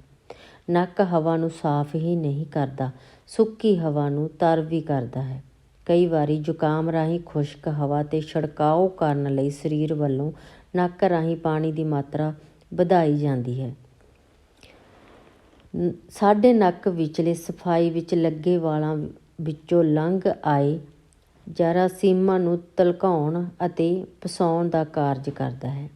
ਨੱਕ ਹਵਾ ਨੂੰ ਸਾਫ਼ ਹੀ ਨਹੀਂ ਕਰਦਾ, ਸੁੱਕੀ ਹਵਾ ਨੂੰ ਤਰ ਵੀ ਕਰਦਾ ਹੈ। ਕਈ ਵਾਰੀ ਜ਼ੁਕਾਮ ਰਾਹੀਂ ਖੁਸ਼ਕ ਹਵਾ ਤੇ ਛਿੜਕਾਓ ਕਰਨ ਲਈ ਸਰੀਰ ਵੱਲੋਂ ਨੱਕ ਰਾਹੀਂ ਪਾਣੀ ਦੀ ਮਾਤਰਾ ਵਧਾਈ ਜਾਂਦੀ ਹੈ। ਸਾਡੇ ਨੱਕ ਵਿਚਲੇ ਸਫਾਈ ਵਿੱਚ ਲੱਗੇ ਵਾਲਾਂ ਵਿੱਚੋਂ ਲੰਘ ਆਏ ਜਰਾਸੀਮਾਂ ਨੂੰ ਧਲਕਾਉਣ ਅਤੇ ਪਸਾਉਣ ਦਾ ਕਾਰਜ ਕਰਦਾ ਹੈ।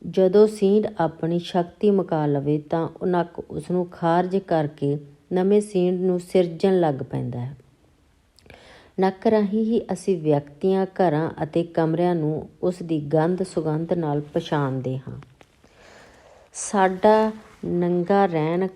ਜਦੋਂ ਸੀਂਡ ਆਪਣੀ ਸ਼ਕਤੀ ਮੁਕਾ ਲਵੇ ਤਾਂ ਨੱਕ ਉਸਨੂੰ ਖਾਰਜ ਕਰਕੇ ਨਵੇਂ ਸੀਂਡ ਨੂੰ ਸਿਰਜਣ ਲੱਗ ਪੈਂਦਾ ਹੈ। ਨੱਕ ਰਾਹੀਂ ਹੀ ਅਸੀਂ ਵਿਅਕਤੀਆਂ, ਘਰਾਂ ਅਤੇ ਕਮਰਿਆਂ ਨੂੰ ਉਸ ਦੀ ਗੰਧ ਸੁਗੰਧ ਨਾਲ ਪਛਾਣਦੇ ਹਾਂ। ਸਦਾ ਨੰਗਾ ਰਹਿਣ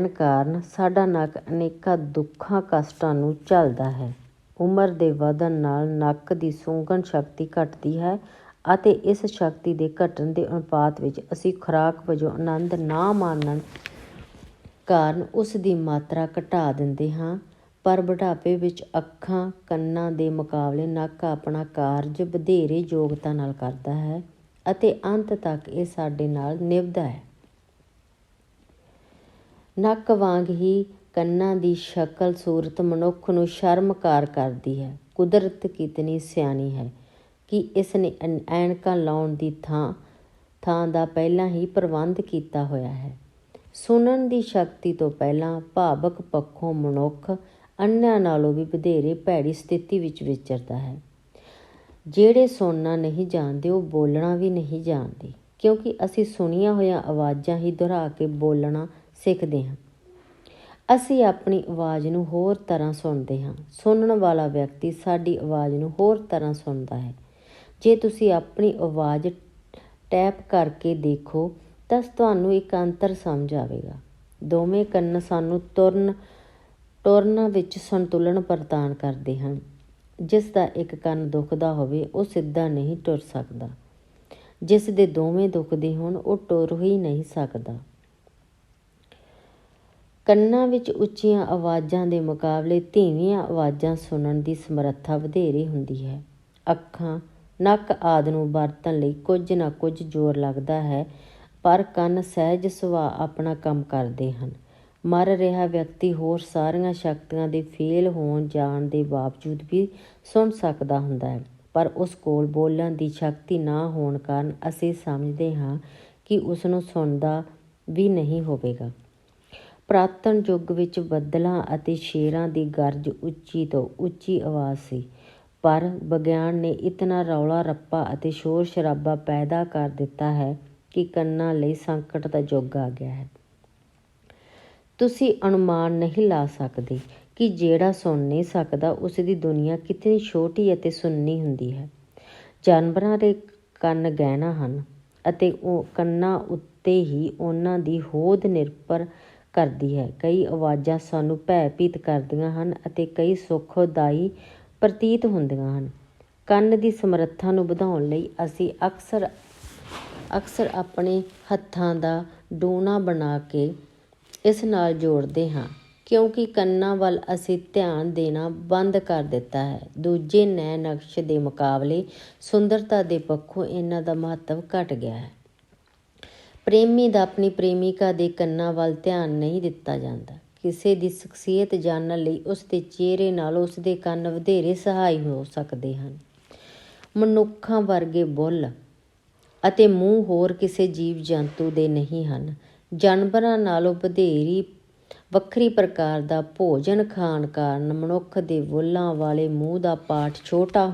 ਕਾਰਨ ਸਾਡਾ ਨੱਕ ਅਨੇਕਾਂ ਦੁੱਖਾਂ ਕਸ਼ਟਾਂ ਨੂੰ ਝੱਲਦਾ ਹੈ। ਉਮਰ ਦੇ ਵਧਣ ਨਾਲ ਨੱਕ ਦੀ ਸੁੰਘਣ ਸ਼ਕਤੀ ਘਟਦੀ ਹੈ ਅਤੇ ਇਸ ਸ਼ਕਤੀ ਦੇ ਘਟਣ ਦੇ ਅਨੁਪਾਤ ਵਿੱਚ ਅਸੀਂ ਖੁਰਾਕ ਵਜੋਂ ਆਨੰਦ ਨਾ ਮਾਣਨ ਕਾਰਨ ਉਸ ਦੀ ਮਾਤਰਾ ਘਟਾ ਦਿੰਦੇ ਹਾਂ। ਪਰ ਬੁਢਾਪੇ ਵਿੱਚ ਅੱਖਾਂ, ਕੰਨਾਂ ਦੇ ਮੁਕਾਬਲੇ ਨੱਕ ਆਪਣਾ ਕਾਰਜ ਵਧੇਰੇ ਯੋਗਤਾ ਨਾਲ ਕਰਦਾ ਹੈ ਅਤੇ ਅੰਤ ਤੱਕ ਇਹ ਸਾਡੇ ਨਾਲ ਨਿਭਦਾ ਹੈ। ਨੱਕ ਵਾਂਗ ਹੀ ਕੰਨਾਂ ਦੀ ਸ਼ਕਲ ਸੂਰਤ ਮਨੁੱਖ ਨੂੰ ਸ਼ਰਮਸਾਰ ਕਰਦੀ ਹੈ। ਕੁਦਰਤ ਕਿਤਨੀ ਸਿਆਣੀ ਹੈ ਕਿ ਇਸ ਨੇ ਐਨਕਾਂ ਲਾਉਣ ਦੀ ਥਾਂ ਦਾ ਪਹਿਲਾਂ ਹੀ ਪ੍ਰਬੰਧ ਕੀਤਾ ਹੋਇਆ ਹੈ। ਸੁਣਨ ਦੀ ਸ਼ਕਤੀ ਤੋਂ ਪਹਿਲਾਂ ਭਾਵਕ ਪੱਖੋਂ ਮਨੁੱਖ ਅੰਨ੍ਹਿਆਂ ਨਾਲੋਂ ਵੀ ਵਧੇਰੇ ਭੈੜੀ ਸਥਿਤੀ ਵਿੱਚ ਵਿਚਰਦਾ ਹੈ। ਜਿਹੜੇ ਸੁਣਨਾ ਨਹੀਂ ਜਾਣਦੇ ਉਹ ਬੋਲਣਾ ਵੀ ਨਹੀਂ ਜਾਣਦੇ, ਕਿਉਂਕਿ ਅਸੀਂ ਸੁਣੀਆਂ ਹੋਈਆਂ ਆਵਾਜ਼ਾਂ ਹੀ ਦੁਹਰਾ ਕੇ ਬੋਲਣਾ ਸਿੱਖਦੇ ਹਾਂ। ਅਸੀਂ ਆਪਣੀ ਆਵਾਜ਼ ਨੂੰ ਹੋਰ ਤਰ੍ਹਾਂ ਸੁਣਦੇ ਹਾਂ। ਸੁਣਨ ਵਾਲਾ ਵਿਅਕਤੀ ਸਾਡੀ ਆਵਾਜ਼ ਨੂੰ ਹੋਰ ਤਰ੍ਹਾਂ ਸੁਣਦਾ ਹੈ। ਜੇ ਤੁਸੀਂ ਆਪਣੀ ਆਵਾਜ਼ ਟੈਪ ਕਰਕੇ ਦੇਖੋ ਤਾਂ ਤੁਹਾਨੂੰ ਇੱਕ ਅੰਤਰ ਸਮਝ ਆਵੇਗਾ। ਦੋਵੇਂ ਕੰਨ ਸਾਨੂੰ ਤੁਰਨ ਵਿੱਚ ਸੰਤੁਲਨ ਪ੍ਰਦਾਨ ਕਰਦੇ ਹਨ। ਜਿਸ ਦਾ ਇੱਕ ਕੰਨ ਦੁਖਦਾ ਹੋਵੇ ਉਹ ਸਿੱਧਾ ਨਹੀਂ ਤੁਰ ਸਕਦਾ। ਜਿਸ ਦੇ ਦੋਵੇਂ ਦੁਖਦੇ ਹੋਣ ਉਹ ਤੁਰ ਹੀ ਨਹੀਂ ਸਕਦਾ। ਕੰਨਾਂ ਵਿੱਚ ਉੱਚੀਆਂ ਆਵਾਜ਼ਾਂ ਦੇ ਮੁਕਾਬਲੇ ਧੀਮੀਆਂ ਆਵਾਜ਼ਾਂ ਸੁਣਨ ਦੀ ਸਮਰੱਥਾ ਵਧੇਰੇ ਹੁੰਦੀ ਹੈ। ਅੱਖਾਂ, ਨੱਕ ਆਦਿ ਨੂੰ ਵਰਤਣ ਲਈ ਕੁਝ ਨਾ ਕੁਝ ਜ਼ੋਰ ਲੱਗਦਾ ਹੈ, ਪਰ ਕੰਨ ਸਹਿਜ ਸੁਭਾਅ ਆਪਣਾ ਕੰਮ ਕਰਦੇ ਹਨ। ਮਰ ਰਿਹਾ ਵਿਅਕਤੀ ਹੋਰ ਸਾਰੀਆਂ ਸ਼ਕਤੀਆਂ ਦੇ ਫੇਲ ਹੋਣ ਜਾਣ ਦੇ ਬਾਵਜੂਦ ਵੀ ਸੁਣ ਸਕਦਾ ਹੁੰਦਾ ਹੈ, ਪਰ ਉਸ ਕੋਲ ਬੋਲਣ ਦੀ ਸ਼ਕਤੀ ਨਾ ਹੋਣ ਕਾਰਨ ਅਸੀਂ ਸਮਝਦੇ ਹਾਂ ਕਿ ਉਸਨੂੰ ਸੁਣਦਾ ਵੀ ਨਹੀਂ ਹੋਵੇਗਾ। ਪੁਰਾਤਨ ਯੁੱਗ ਵਿੱਚ ਬੱਦਲਾਂ ਅਤੇ ਸ਼ੇਰਾਂ ਦੀ ਗਰਜ ਉੱਚੀ ਤੋਂ ਉੱਚੀ ਆਵਾਜ਼ ਸੀ, ਪਰ ਵਿਗਿਆਨ ਨੇ ਇਤਨਾ ਰੌਲਾ ਰੱਪਾ ਅਤੇ ਸ਼ੋਰ ਸ਼ਰਾਬਾ ਪੈਦਾ ਕਰ ਦਿੱਤਾ ਹੈ ਕਿ ਕੰਨਾਂ ਲਈ ਸੰਕਟ ਦਾ ਯੁੱਗ ਆ ਗਿਆ ਹੈ। ਤੁਸੀਂ ਅਨੁਮਾਨ ਨਹੀਂ ਲਾ ਸਕਦੇ ਕਿ ਜਿਹੜਾ ਸੁਣ ਨਹੀਂ ਸਕਦਾ ਉਸ ਦੀ ਦੁਨੀਆ ਕਿਤਨੀ ਛੋਟੀ ਅਤੇ ਸੁੰਨੀ ਹੁੰਦੀ ਹੈ। ਜਾਨਵਰਾਂ ਦੇ ਕੰਨ ਗਹਿਣਾ ਹਨ ਅਤੇ ਉਹ ਕੰਨਾਂ ਉੱਤੇ ਹੀ ਉਹਨਾਂ ਦੀ ਹੋਂਦ ਨਿਰਭਰ ਕਰਦੀ ਹੈ। ਕਈ ਆਵਾਜ਼ਾਂ ਸਾਨੂੰ ਭੈਭੀਤ ਕਰਦੀਆਂ ਹਨ ਅਤੇ ਕਈ ਸੁਖਦਾਈ ਪ੍ਰਤੀਤ ਹੁੰਦੀਆਂ ਹਨ। ਕੰਨ ਦੀ ਸਮਰੱਥਾ ਨੂੰ ਵਧਾਉਣ ਲਈ ਅਸੀਂ ਅਕਸਰ ਆਪਣੇ ਹੱਥਾਂ ਦਾ ਡੂਣਾ ਬਣਾ ਕੇ ਇਸ ਨਾਲ ਜੋੜਦੇ ਹਾਂ, ਕਿਉਂਕਿ ਕੰਨਾਂ ਵੱਲ ਅਸੀਂ ਧਿਆਨ ਦੇਣਾ ਬੰਦ ਕਰ ਦਿੱਤਾ ਹੈ। ਦੂਜੇ ਨੈਣ ਨਕਸ਼ ਦੇ ਮੁਕਾਬਲੇ ਸੁੰਦਰਤਾ ਦੇ ਪੱਖੋਂ ਇਹਨਾਂ ਦਾ ਮਹੱਤਵ ਘਟ ਗਿਆ ਹੈ। ਪ੍ਰੇਮੀ ਦਾ ਆਪਣੀ ਪ੍ਰੇਮਿਕਾ ਦੇ ਕੰਨਾਂ ਵੱਲ ਧਿਆਨ ਨਹੀਂ ਦਿੱਤਾ ਜਾਂਦਾ। ਕਿਸੇ ਦੀ ਸ਼ਖਸੀਅਤ ਜਾਣਨ ਲਈ ਉਸ ਦੇ ਚਿਹਰੇ ਨਾਲੋਂ ਉਸ ਦੇ ਕੰਨ ਵਧੇਰੇ ਸਹਾਈ ਹੋ ਸਕਦੇ ਹਨ। ਮਨੁੱਖਾਂ ਵਰਗੇ ਬੁੱਲ੍ਹ ਅਤੇ ਮੂੰਹ ਹੋਰ ਕਿਸੇ ਜੀਵ ਜੰਤੂ ਦੇ ਨਹੀਂ ਹਨ। ਜਾਨਵਰਾਂ ਨਾਲੋਂ ਵੱਖਰੀ ਪ੍ਰਕਾਰ ਦਾ ਭੋਜਨ ਖਾਣ ਕਾਰਨ ਮਨੁੱਖ ਦੇ ਬੁੱਲ੍ਹਾਂ ਵਾਲੇ ਮੂੰਹ ਦਾ ਪਾਰਟ ਛੋਟਾ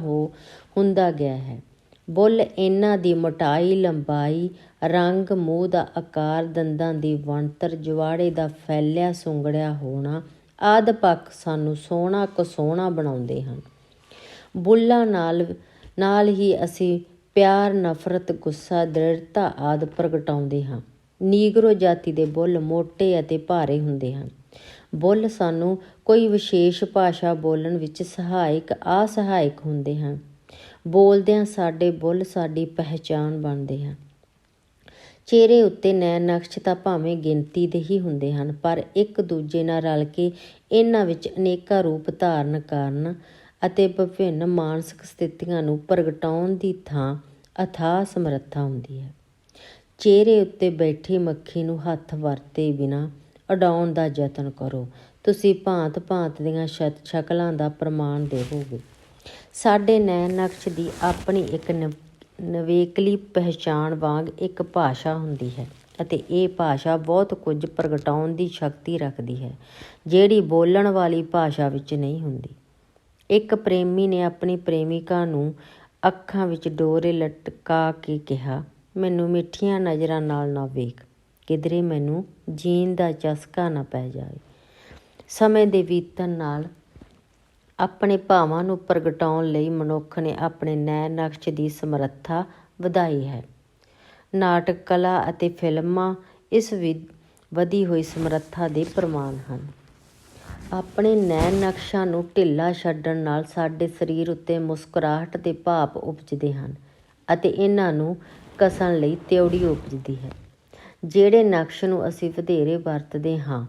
ਹੁੰਦਾ ਗਿਆ ਹੈ। ਬੁੱਲ੍ਹ ਇਹਨਾਂ ਦੀ ਮੋਟਾਈ, ਲੰਬਾਈ, ਰੰਗ, ਮੂੰਹ ਦਾ ਆਕਾਰ, ਦੰਦਾਂ ਦੀ ਬਣਤਰ, ਜਵਾੜੇ ਦਾ ਫੈਲਿਆ ਸੁੰਗੜਿਆ ਹੋਣਾ ਆਦਿ ਪੱਖ ਸਾਨੂੰ ਸੋਹਣਾ ਕੁਸੋਹਣਾ ਬਣਾਉਂਦੇ ਹਨ। ਬੁੱਲ੍ਹਾਂ ਨਾਲ ਹੀ ਅਸੀਂ ਪਿਆਰ, ਨਫ਼ਰਤ, ਗੁੱਸਾ, ਦ੍ਰਿੜਤਾ ਆਦਿ ਪ੍ਰਗਟਾਉਂਦੇ ਹਾਂ। ਨੀਗਰੋ ਜਾਤੀ ਦੇ ਬੁੱਲ੍ਹ ਮੋਟੇ ਅਤੇ ਭਾਰੇ ਹੁੰਦੇ ਹਨ। ਬੁੱਲ੍ਹ ਸਾਨੂੰ ਕੋਈ ਵਿਸ਼ੇਸ਼ ਭਾਸ਼ਾ ਬੋਲਣ ਵਿੱਚ ਸਹਾਇਕ, ਅਸਹਾਇਕ ਹੁੰਦੇ ਹਨ। ਬੋਲਦਿਆਂ ਸਾਡੇ ਬੁੱਲ੍ਹ ਸਾਡੀ ਪਹਿਚਾਣ ਬਣਦੇ ਹਨ। ਚਿਹਰੇ ਉੱਤੇ ਨੈਣ ਨਕਸ਼ ਤਾਂ ਭਾਵੇਂ ਗਿਣਤੀ ਦੇ ਹੀ ਹੁੰਦੇ ਹਨ, ਪਰ ਇੱਕ ਦੂਜੇ ਨਾਲ ਰਲ ਕੇ ਇਹਨਾਂ ਵਿੱਚ ਅਨੇਕਾਂ ਰੂਪ ਧਾਰਨ ਕਰਨ ਅਤੇ ਵਿਭਿੰਨ ਮਾਨਸਿਕ ਸਥਿਤੀਆਂ ਨੂੰ ਪ੍ਰਗਟਾਉਣ ਦੀ ਥਾਂ ਅਥਾਹ ਸਮਰੱਥਾ ਹੁੰਦੀ ਹੈ। ਚਿਹਰੇ ਉੱਤੇ ਬੈਠੀ ਮੱਖੀ ਨੂੰ ਹੱਥ ਵਰਤੇ ਬਿਨਾਂ ਉਡਾਉਣ ਦਾ ਯਤਨ ਕਰੋ ਤੁਸੀਂ ਭਾਂਤ ਭਾਂਤ ਦੀਆਂ ਸ਼ਕਲਾਂ ਦਾ ਪ੍ਰਮਾਣ ਦੇਵੋਗੇ। ਸਾਡੇ ਨੈਣ ਨਕਸ਼ ਦੀ ਆਪਣੀ ਇੱਕ ਨਵੇਕਲੀ ਪਹਿਚਾਣ ਵਾਂਗ ਇੱਕ ਭਾਸ਼ਾ ਹੁੰਦੀ ਹੈ ਅਤੇ ਇਹ ਭਾਸ਼ਾ ਬਹੁਤ ਕੁਝ ਪ੍ਰਗਟਾਉਣ ਦੀ ਸ਼ਕਤੀ ਰੱਖਦੀ ਹੈ, ਜਿਹੜੀ ਬੋਲਣ ਵਾਲੀ ਭਾਸ਼ਾ ਵਿੱਚ ਨਹੀਂ ਹੁੰਦੀ। ਇੱਕ ਪ੍ਰੇਮੀ ਨੇ ਆਪਣੀ ਪ੍ਰੇਮਿਕਾ ਨੂੰ ਅੱਖਾਂ ਵਿੱਚ ਡੋਰੇ ਲਟਕਾ ਕੇ ਕਿਹਾ, ਮੈਨੂੰ ਮਿੱਠੀਆਂ ਨਜ਼ਰਾਂ ਨਾਲ ਨਾ ਵੇਖ, ਕਿਧਰੇ ਮੈਨੂੰ ਜੀਣ ਦਾ ਚਸਕਾ ਨਾ ਪੈ ਜਾਵੇ। ਸਮੇਂ ਦੇ ਬੀਤਣ ਨਾਲ ਆਪਣੇ ਭਾਵਾਂ ਨੂੰ ਪ੍ਰਗਟਾਉਣ ਲਈ ਮਨੁੱਖ ਨੇ ਆਪਣੇ ਨੈਣ ਨਕਸ਼ ਦੀ ਸਮਰੱਥਾ ਵਧਾਈ ਹੈ। ਨਾਟਕ ਕਲਾ ਅਤੇ ਫਿਲਮਾਂ ਇਸ ਵਧੀ ਹੋਈ ਸਮਰੱਥਾ ਦੇ ਪ੍ਰਮਾਣ ਹਨ। ਆਪਣੇ ਨੈਣ ਨਕਸ਼ਾਂ ਨੂੰ ਢਿੱਲਾ ਛੱਡਣ ਨਾਲ ਸਾਡੇ ਸਰੀਰ ਉੱਤੇ ਮੁਸਕਰਾਹਟ ਦੇ ਭਾਵ ਉਪਜਦੇ ਹਨ ਅਤੇ ਇਹਨਾਂ ਨੂੰ ਕਸਣ ਲਈ ਤਿਉੜੀ ਉਪਜਦੀ ਹੈ। ਜਿਹੜੇ ਨਕਸ਼ ਨੂੰ ਅਸੀਂ ਵਧੇਰੇ ਵਰਤਦੇ ਹਾਂ,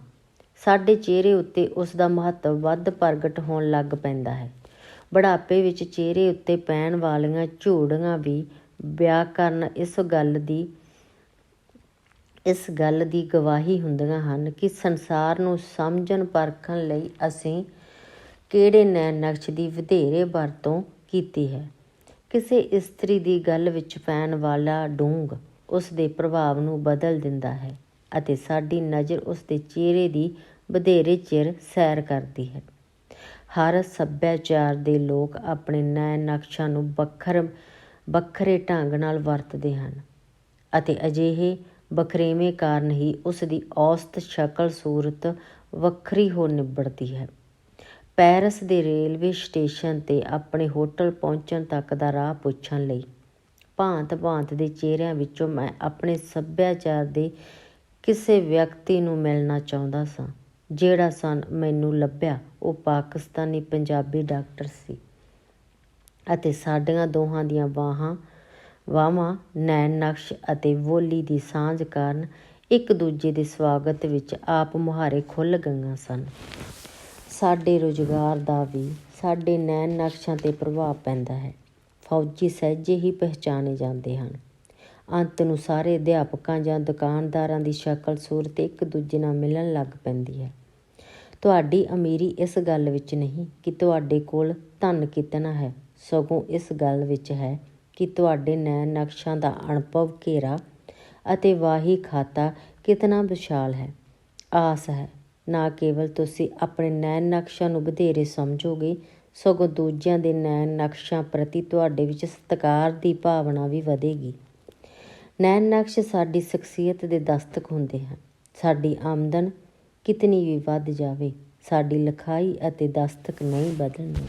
ਸਾਡੇ ਚਿਹਰੇ ਉੱਤੇ ਉਸ ਦਾ ਮਹੱਤਵ ਵੱਧ ਪ੍ਰਗਟ ਹੋਣ ਲੱਗ ਪੈਂਦਾ ਹੈ। ਬੁਢਾਪੇ ਵਿੱਚ ਚਿਹਰੇ ਉੱਤੇ ਪੈਣ ਵਾਲੀਆਂ ਝੁਰੜੀਆਂ ਵੀ ਵਿਆਕਰਨ ਇਸ ਗੱਲ ਦੀ ਗਵਾਹੀ ਹੁੰਦੀਆਂ ਹਨ ਕਿ ਸੰਸਾਰ ਨੂੰ ਸਮਝਣ ਪਰਖਣ ਲਈ ਅਸੀਂ ਕਿਹੜੇ ਨੈਣ ਨਕਸ਼ ਦੀ ਵਧੇਰੇ ਵਰਤੋਂ ਕੀਤੀ ਹੈ। ਕਿਸੇ ਇਸਤਰੀ ਦੀ ਗੱਲ ਵਿੱਚ ਪੈਣ ਵਾਲਾ ਡੂੰਘ ਉਸ ਦੇ ਪ੍ਰਭਾਵ ਨੂੰ ਬਦਲ ਦਿੰਦਾ ਹੈ ਅਤੇ ਸਾਡੀ ਨਜ਼ਰ ਉਸ ਦੇ ਚਿਹਰੇ ਦੀ ਵਧੇਰੇ ਚਿਰ ਸੈਰ ਕਰਦੀ ਹੈ। ਹਰ ਸੱਭਿਆਚਾਰ ਦੇ ਲੋਕ ਆਪਣੇ ਨੈਣ ਨਕਸ਼ਾਂ ਨੂੰ ਵੱਖਰੇ ਢੰਗ ਨਾਲ ਵਰਤਦੇ ਹਨ ਅਤੇ ਅਜਿਹੇ ਵਖਰੇਵੇਂ ਕਾਰਨ ਹੀ ਉਸ ਦੀ ਔਸਤ ਸ਼ਕਲ ਸੂਰਤ ਵੱਖਰੀ ਹੋ ਨਿਬੜਦੀ ਹੈ। ਪੈਰਿਸ ਦੇ ਰੇਲਵੇ ਸਟੇਸ਼ਨ 'ਤੇ ਆਪਣੇ ਹੋਟਲ ਪਹੁੰਚਣ ਤੱਕ ਦਾ ਰਾਹ ਪੁੱਛਣ ਲਈ ਭਾਂਤ ਭਾਂਤ ਦੇ ਚਿਹਰਿਆਂ ਵਿੱਚੋਂ ਮੈਂ ਆਪਣੇ ਸੱਭਿਆਚਾਰ ਦੇ ਕਿਸੇ ਵਿਅਕਤੀ ਨੂੰ ਮਿਲਣਾ ਚਾਹੁੰਦਾ ਸਾਂ। ਜਿਹੜਾ ਮੈਨੂੰ ਲੱਭਿਆ ਉਹ ਪਾਕਿਸਤਾਨੀ ਪੰਜਾਬੀ ਡਾਕਟਰ ਸੀ ਅਤੇ ਸਾਡੀਆਂ ਦੋਹਾਂ ਦੀਆਂ ਵਾਹਵਾਂ ਨੈਣ ਨਕਸ਼ ਅਤੇ ਬੋਲੀ ਦੀ ਸਾਂਝ ਕਾਰਨ ਇੱਕ ਦੂਜੇ ਦੇ ਸਵਾਗਤ ਵਿੱਚ ਆਪ ਮੁਹਾਰੇ ਖੁੱਲ੍ਹ ਗਈਆਂ ਸਨ। ਸਾਡੇ ਰੁਜ਼ਗਾਰ ਦਾ ਵੀ ਸਾਡੇ ਨੈਣ ਨਕਸ਼ਾਂ 'ਤੇ ਪ੍ਰਭਾਵ ਪੈਂਦਾ ਹੈ। ਫੌਜੀ ਸਹਿਜੇ ਹੀ ਪਹਿਚਾਣੇ ਜਾਂਦੇ ਹਨ। ਅੰਤ ਨੂੰ ਸਾਰੇ ਅਧਿਆਪਕਾਂ ਜਾਂ ਦੁਕਾਨਦਾਰਾਂ ਦੀ ਸ਼ਕਲ ਸੂਰਤ ਇੱਕ ਦੂਜੇ ਨਾਲ ਮਿਲਣ ਲੱਗ ਪੈਂਦੀ ਹੈ। ਤੁਹਾਡੀ ਅਮੀਰੀ ਇਸ ਗੱਲ ਵਿੱਚ ਨਹੀਂ ਕਿ ਤੁਹਾਡੇ ਕੋਲ ਧਨ ਕਿਤਨਾ ਹੈ, ਸਗੋਂ ਇਸ ਗੱਲ ਵਿੱਚ ਹੈ ਕਿ ਤੁਹਾਡੇ ਨੈਣ ਨਕਸ਼ਾਂ ਦਾ ਅਨੁਭਵ ਘੇਰਾ ਅਤੇ ਵਾਹੀ ਖਾਤਾ ਕਿਤਨਾ ਵਿਸ਼ਾਲ ਹੈ। ਆਸ ਹੈ ਨਾ ਕੇਵਲ ਤੁਸੀਂ ਆਪਣੇ ਨੈਣ ਨਕਸ਼ਾਂ ਨੂੰ ਵਧੇਰੇ ਸਮਝੋਗੇ, ਸਗੋਂ ਦੂਜਿਆਂ ਦੇ ਨੈਣ ਨਕਸ਼ਾਂ ਪ੍ਰਤੀ ਤੁਹਾਡੇ ਵਿੱਚ ਸਤਿਕਾਰ ਦੀ ਭਾਵਨਾ ਵੀ ਵਧੇਗੀ। ਨੈਣ ਨਕਸ਼ ਸਾਡੀ ਸ਼ਖਸੀਅਤ ਦੇ ਦਸਤਕ ਹੁੰਦੇ ਹਨ। ਸਾਡੀ ਆਮਦਨ ਕਿਤਨੀ ਵੀ ਵੱਧ ਜਾਵੇ, ਸਾਡੀ ਲਿਖਾਈ ਅਤੇ ਦਸਤਕ ਨਹੀਂ ਬਦਲਣੀ।